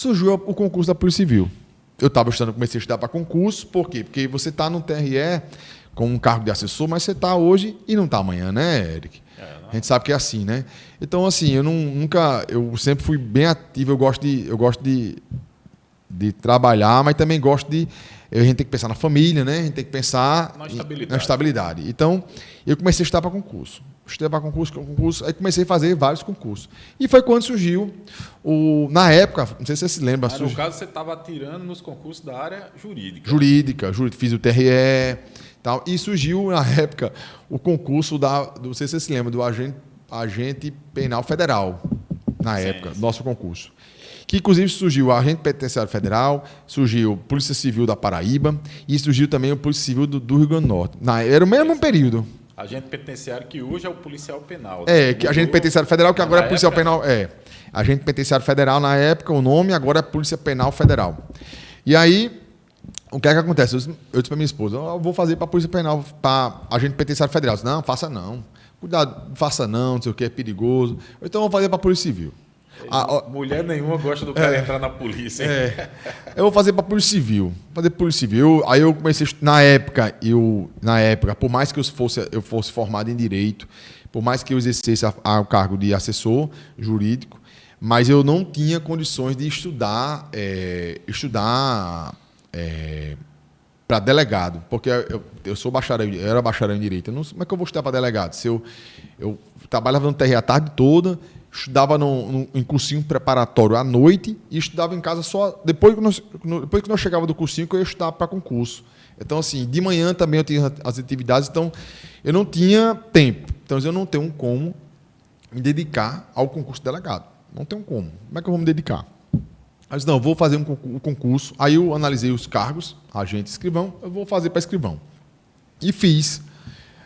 surgiu o concurso da Polícia Civil. Eu estava estudando, comecei a estudar para concurso, por quê? Porque você está no TRE com um cargo de assessor, mas você está hoje e não está amanhã, né, Eric? A gente sabe que é assim, né? Então, assim, eu sempre fui bem ativo, eu gosto de trabalhar, mas também gosto de... A gente tem que pensar na família, né? A gente tem que pensar na estabilidade. Então, eu comecei a estudar para concurso. Estudei para concurso, aí comecei a fazer vários concursos. E foi quando surgiu na época, não sei se você se lembra... No caso, você estava atirando nos concursos da área jurídica. Jurídica, fiz o TRE, tal, e surgiu, na época, o concurso não sei se você se lembra, do agente penal federal, na época, nosso concurso. Que, inclusive, surgiu o Agente Penitenciário Federal, surgiu Polícia Civil da Paraíba e surgiu também o Polícia Civil do Rio Grande do Norte. Era o mesmo período. Agente Penitenciário, que hoje é o Policial Penal. Que Agente Penitenciário Federal, que agora é Policial Penal. Agente Penitenciário Federal, na época, o nome, agora é Polícia Penal Federal. E aí, o que é que acontece? Eu disse para minha esposa, eu vou fazer para a Polícia Penal, para Agente Penitenciário Federal. Eu disse, não, faça não. Cuidado, faça não, não sei o que, é perigoso. Então, eu vou fazer para a Polícia Civil. Mulher nenhuma gosta do cara entrar na polícia. Eu vou fazer para a Polícia Civil. Aí eu comecei, na época, por mais que eu fosse formado em Direito, por mais que eu exercesse o cargo de assessor jurídico, mas eu não tinha condições de estudar para delegado, porque eu sou bacharel, eu era bacharel em Direito. Como é que eu vou estudar para delegado? Se eu trabalhava no TRE a tarde toda, estudava em cursinho preparatório à noite e estudava em casa só depois que nós chegava do cursinho, que eu ia estudar para concurso. Então, assim, de manhã também eu tinha as atividades, então eu não tinha tempo. Então, eu não tenho como me dedicar ao concurso de delegado. Não tenho como. Como é que eu vou me dedicar? Aí eu disse, não, eu vou fazer um concurso. Aí eu analisei os cargos, agente e escrivão, eu vou fazer para escrivão. E fiz.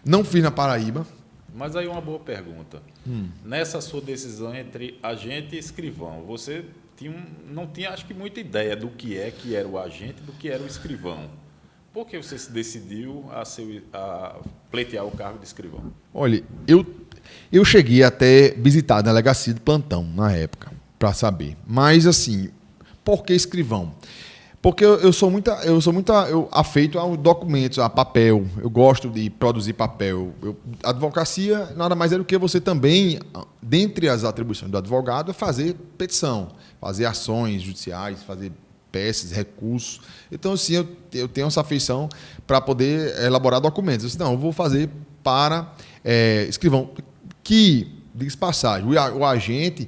Não fiz na Paraíba. Mas aí uma boa pergunta. Nessa sua decisão entre agente e escrivão, você não tinha, acho que, muita ideia do que era o agente e do que era o escrivão. Por que você se decidiu a pleitear o cargo de escrivão? Olha, eu cheguei até visitar a delegacia de plantão na época, para saber. Mas, assim, por que escrivão? Porque eu sou muito afeito aos documentos, a papel. Eu gosto de produzir papel. A advocacia nada mais é do que você também, dentre as atribuições do advogado, é fazer petição, fazer ações judiciais, fazer peças, recursos. Então, assim, eu tenho essa afeição para poder elaborar documentos. Eu disse, não, eu vou fazer para escrivão. Que, diz passagem, o agente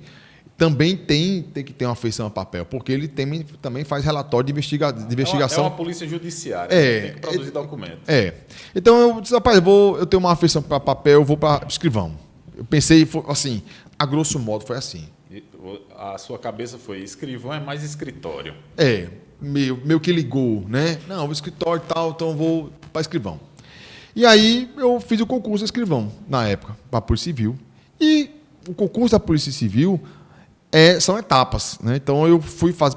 também tem que ter uma afeição a papel, porque ele também faz relatório de investigação. É uma polícia judiciária, tem que produzir documentos. Então, eu disse, rapaz, eu tenho uma afeição para papel, eu vou para escrivão. Eu pensei, assim, a grosso modo foi assim. A sua cabeça foi, escrivão é mais escritório. Meio que ligou, né? Não, o escritório e tal, então eu vou para escrivão. E aí eu fiz o concurso de escrivão, na época, para a Polícia Civil. E o concurso da Polícia Civil são etapas, né? Então eu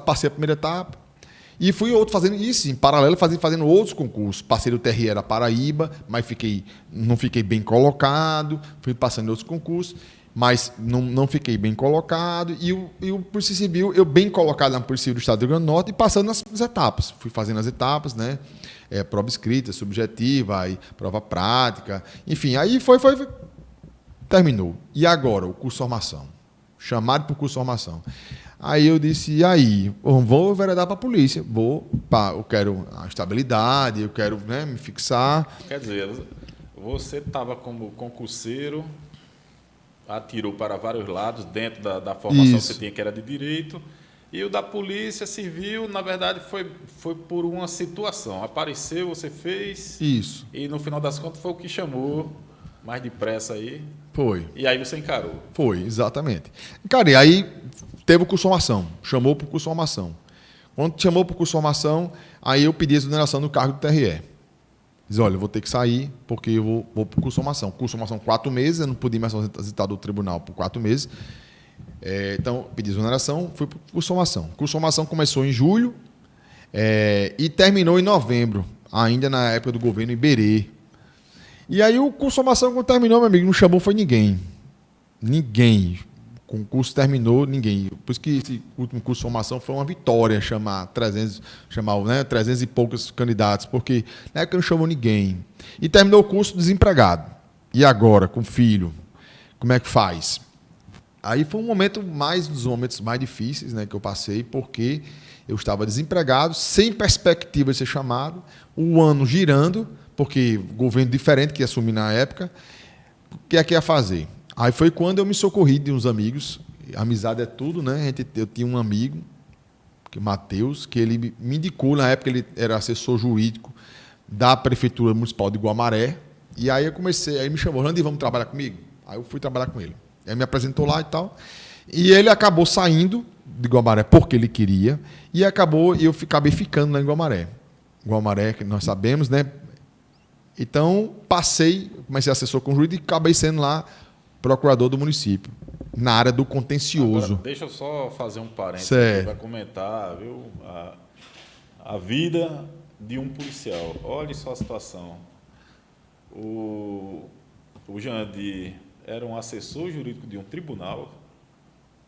passei a primeira etapa e fui fazendo isso, em paralelo, fazendo outros concursos. Passei no TRE da Paraíba, mas não fiquei bem colocado, fui passando em outros concursos, mas não fiquei bem colocado. E o Polícia Civil, eu bem colocado na Polícia Civil do Estado do Rio Grande do Norte e passando nas etapas. Fui fazendo as etapas, né? Prova escrita, subjetiva, aí, prova prática, enfim, aí terminou. E agora, o curso de formação? Chamado para o curso de formação. Aí eu disse, vou enveredar para a polícia, eu quero a estabilidade, eu quero, né, me fixar. Quer dizer, você estava como concurseiro, atirou para vários lados, dentro da formação que você tinha, que era de Direito, e o da Polícia Civil, na verdade, foi por uma situação. Apareceu, você fez, isso, e no final das contas foi o que chamou mais depressa aí. Foi. E aí você encarou. Foi, exatamente. Encarei. Aí teve o curso de formação. Chamou para o curso de formação. Quando chamou para o curso de formação, aí eu pedi a exoneração do cargo do TRE. Diz, olha, eu vou ter que sair porque eu vou para o curso de formação. Curso de formação 4 meses, eu não podia mais ser visitado do tribunal por 4 meses. Então, pedi exoneração, fui para o curso de formação. O curso de formação começou em julho e terminou em novembro, ainda na época do governo Iberê. E aí o curso de formação, quando terminou, meu amigo, não chamou foi ninguém. Ninguém. O concurso terminou, ninguém. Por isso que esse último curso de formação foi uma vitória chamar 300, né, 300 e poucos candidatos, porque na época não chamou ninguém. E terminou o curso desempregado. E agora, com filho, como é que faz? Aí foi um dos momentos mais difíceis, né, que eu passei, porque eu estava desempregado, sem perspectiva de ser chamado, o ano girando, porque governo diferente que ia assumir na época, o que é que ia fazer? Aí foi quando eu me socorri de uns amigos. Amizade é tudo, né? Eu tinha um amigo, que Matheus, que ele me indicou, na época ele era assessor jurídico da Prefeitura Municipal de Guamaré. E aí aí me chamou, Randy, vamos trabalhar comigo? Aí eu fui trabalhar com ele. Aí me apresentou lá e tal. E ele acabou saindo de Guamaré porque ele queria. E eu acabei ficando lá em Guamaré. Guamaré, que nós sabemos, né? Então, comecei a assessor com jurídico e acabei sendo lá procurador do município, na área do contencioso. Agora, deixa eu só fazer um parênteses para comentar, viu? A vida de um policial. Olha só a situação. O Jandir era um assessor jurídico de um tribunal,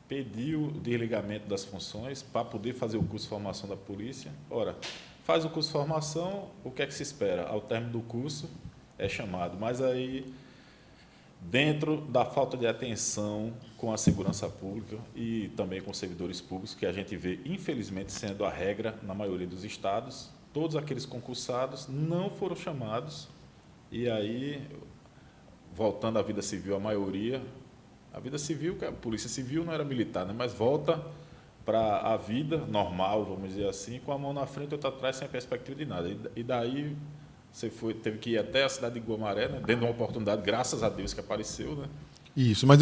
pediu o desligamento das funções para poder fazer o curso de formação da polícia. Ora, faz o curso de formação, o que é que se espera? Ao término do curso, é chamado. Mas aí, dentro da falta de atenção com a segurança pública e também com os servidores públicos, que a gente vê, infelizmente, sendo a regra na maioria dos estados, todos aqueles concursados não foram chamados. E aí, voltando à vida civil, a maioria, a vida civil, que a polícia civil não era militar, né? Mas volta para a vida normal, vamos dizer assim, com a mão na frente e outra atrás, sem perspectiva de nada. E daí você teve que ir até a cidade de Guamaré, né? Dentro de uma oportunidade, graças a Deus que apareceu, né? Isso, mas...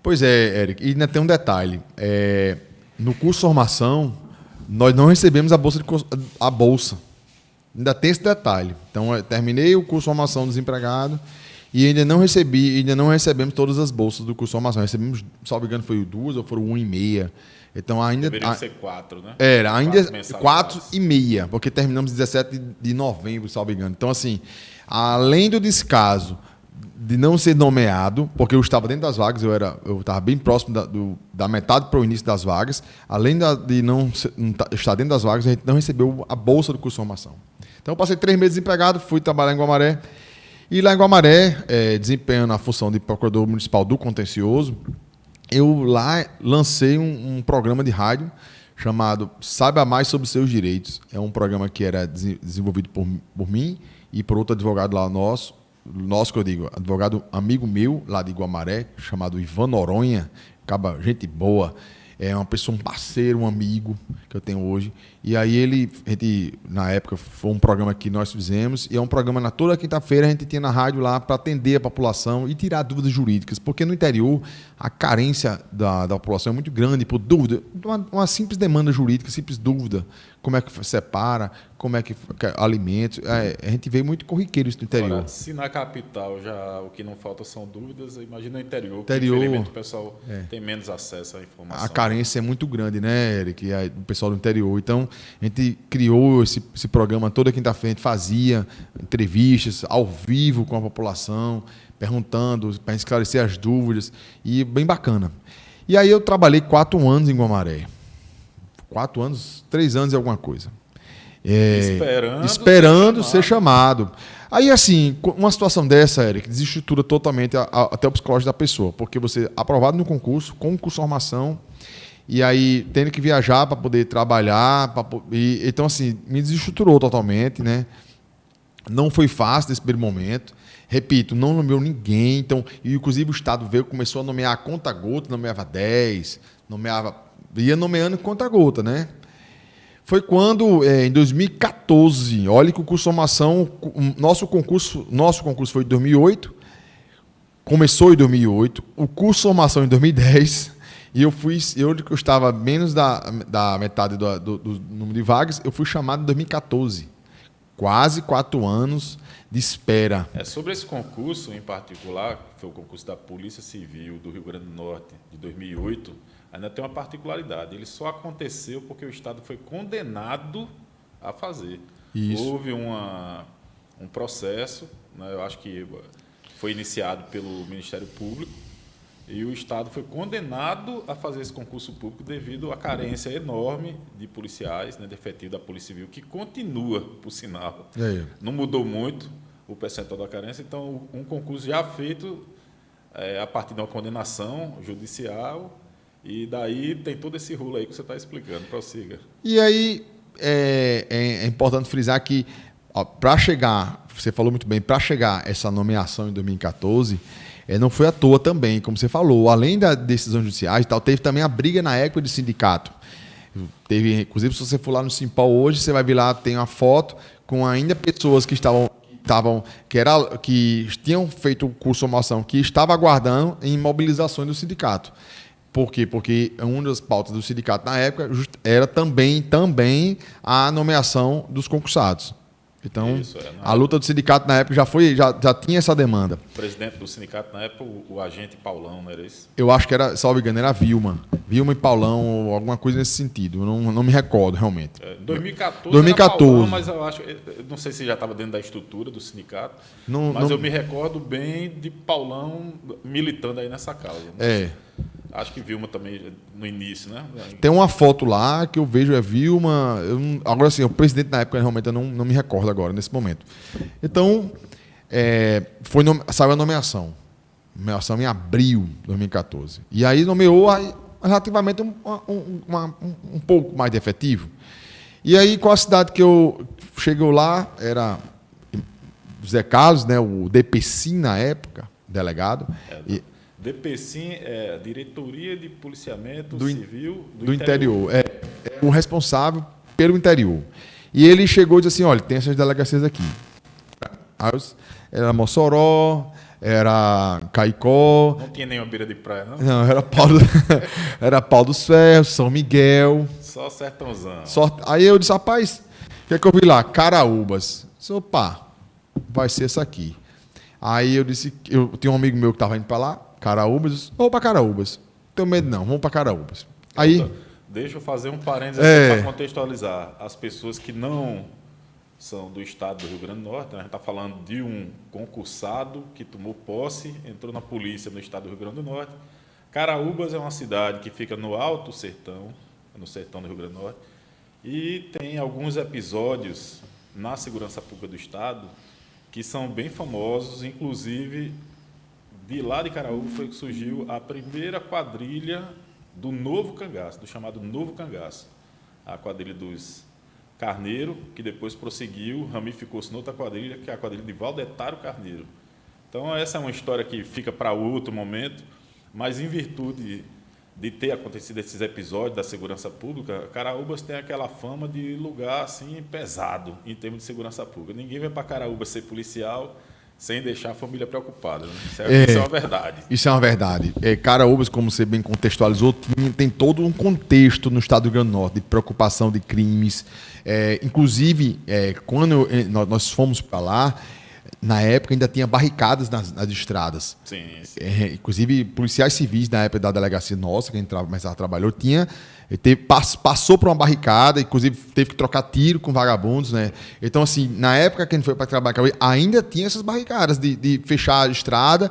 Pois é, Eric, e ainda tem um detalhe. No curso de formação, nós não recebemos a bolsa. Ainda tem esse detalhe. Então, eu terminei o curso de formação desempregado e ainda não recebemos todas as bolsas do curso de formação. Recebemos, salvo engano, foi 2 ou foram 1,5. Então, ainda... Deveriam ser 4, né? Era, ainda 4,5, porque terminamos 17 de novembro, salvo engano. Então, assim, além do descaso de não ser nomeado, porque eu estava dentro das vagas, eu estava bem próximo da metade para o início das vagas, além de não estar dentro das vagas, a gente não recebeu a bolsa do curso de formação. Então, eu passei 3 meses desempregado, fui trabalhar em Guamaré, e lá em Guamaré, desempenhando a função de procurador municipal do contencioso, eu lá lancei um programa de rádio chamado Saiba Mais sobre Seus Direitos. É um programa que era desenvolvido por mim e por outro advogado lá nosso que eu digo, advogado amigo meu lá de Guamaré, chamado Ivan Noronha, gente boa, é uma pessoa, um parceiro, um amigo que eu tenho hoje. E aí na época, foi um programa que nós fizemos, e é um programa, toda quinta-feira, a gente tinha na rádio lá para atender a população e tirar dúvidas jurídicas, porque no interior a carência da população é muito grande por dúvida, uma simples demanda jurídica, simples dúvida, como é que separa, como é que alimentos, a gente vê muito corriqueiro isso no interior. Agora, se na capital já o que não falta são dúvidas, imagina no interior, que interior, infelizmente o pessoal tem menos acesso à informação. A carência é muito grande, né, Eric? O pessoal do interior. Então, a gente criou esse programa toda quinta-feira, a gente fazia entrevistas ao vivo com a população, perguntando, para esclarecer as dúvidas, e bem bacana. E aí eu trabalhei 4 anos em Guamaré. 4 anos, 3 anos e alguma coisa. Esperando ser chamado. Aí, assim, uma situação dessa, Eric, desestrutura totalmente até o psicológico da pessoa, porque você é aprovado no concurso, com o curso de formação, e aí tendo que viajar para poder trabalhar, então, assim, me desestruturou totalmente, né? Não foi fácil nesse primeiro momento. Repito, não nomeou ninguém, então, e inclusive o Estado começou a nomear a conta-gota, nomeava 10, ia nomeando conta-gota, né? Foi quando, em 2014, olha que o curso de formação, nosso concurso foi em 2008, começou em 2008, o curso de formação em 2010, e eu estava menos da metade do número de vagas, eu fui chamado em 2014. Quase 4 anos de espera. Sobre esse concurso em particular, que foi o concurso da Polícia Civil do Rio Grande do Norte de 2008, ainda tem uma particularidade. Ele só aconteceu porque o Estado foi condenado a fazer. Isso. Houve um processo, né, eu acho que foi iniciado pelo Ministério Público, E o Estado foi condenado a fazer esse concurso público devido à carência enorme de policiais, né, de efetivo da Polícia Civil, que continua, por sinal. Não mudou muito o percentual da carência. Então, um concurso já feito a partir de uma condenação judicial, e daí tem todo esse rolo aí que você está explicando. Prossiga. E aí é importante frisar que, para chegar, você falou muito bem, para chegar essa nomeação em 2014... não foi à toa também, como você falou. Além das decisões judiciais e tal, teve também a briga na época de sindicato. Teve, inclusive, se você for lá no Simpal hoje, você vai ver lá, tem uma foto com ainda pessoas que tinham feito o curso de formação, que estavam aguardando em mobilizações do sindicato. Por quê? Porque uma das pautas do sindicato na época era também a nomeação dos concursados. Então, a luta do sindicato na época já tinha essa demanda. O presidente do sindicato na época, o agente Paulão, não era isso? Eu acho que era, salvo engano, era Vilma. Vilma e Paulão, alguma coisa nesse sentido. Eu não me recordo realmente. 2014 era Paulão, mas eu não sei se já estava dentro da estrutura do sindicato, mas eu me recordo bem de Paulão militando aí nessa causa. Acho que Vilma também no início, né? Tem uma foto lá que eu vejo, é Vilma. Agora sim, o presidente na época realmente eu não me recordo agora, nesse momento. Então, saiu a nomeação. Nomeação em abril de 2014. E aí nomeou relativamente um pouco mais de efetivo. E aí, qual a cidade que eu cheguei lá? Era Zé Carlos, né? O DPCim na época, delegado. DPCim é a Diretoria de Policiamento Civil do Interior. É o responsável pelo interior. E ele chegou e disse assim, olha, tem essas delegacias aqui. Era Mossoró, era Caicó. Não tinha nenhuma beira de praia, não? Não, era Pau dos Ferros, São Miguel. Só sertãozão. Aí eu disse, rapaz, o que é que eu vi lá? Caraúbas. Disse, opa, vai ser essa aqui. Aí eu disse, eu tinha um amigo meu que estava indo para lá, Caraúbas, vamos para Caraúbas. Não tenho medo não, vamos para Caraúbas. Aí, deixa eu fazer um parênteses para contextualizar. As pessoas que não são do estado do Rio Grande do Norte, né? A gente está falando de um concursado que tomou posse, entrou na polícia no estado do Rio Grande do Norte. Caraúbas é uma cidade que fica no Alto Sertão, no sertão do Rio Grande do Norte, e tem alguns episódios na segurança pública do estado que são bem famosos, inclusive de lá de Caraúbas foi que surgiu a primeira quadrilha do Novo Cangaço, do chamado Novo Cangaço. A quadrilha dos Carneiro, que depois prosseguiu, ramificou-se noutra quadrilha, que é a quadrilha de Valdetário Carneiro. Então, essa é uma história que fica para outro momento, mas em virtude de ter acontecido esses episódios da segurança pública, Caraúbas tem aquela fama de lugar assim pesado em termos de segurança pública. Ninguém vem para Caraúbas ser policial sem deixar a família preocupada. Né? Isso é uma verdade. Isso é uma verdade. Caraúbas, como você bem contextualizou, tem todo um contexto no estado do Rio Grande do Norte de preocupação de crimes. Inclusive, quando nós fomos para lá, na época ainda tinha barricadas nas estradas. Sim. Inclusive, policiais civis, na época da delegacia nossa, que a gente trabalhou, passou por uma barricada, inclusive teve que trocar tiro com vagabundos, né? Então, assim, na época que a gente foi para trabalhar, ainda tinha essas barricadas de fechar a estrada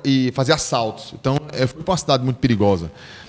e fazer assaltos. Então, foi para uma cidade muito perigosa.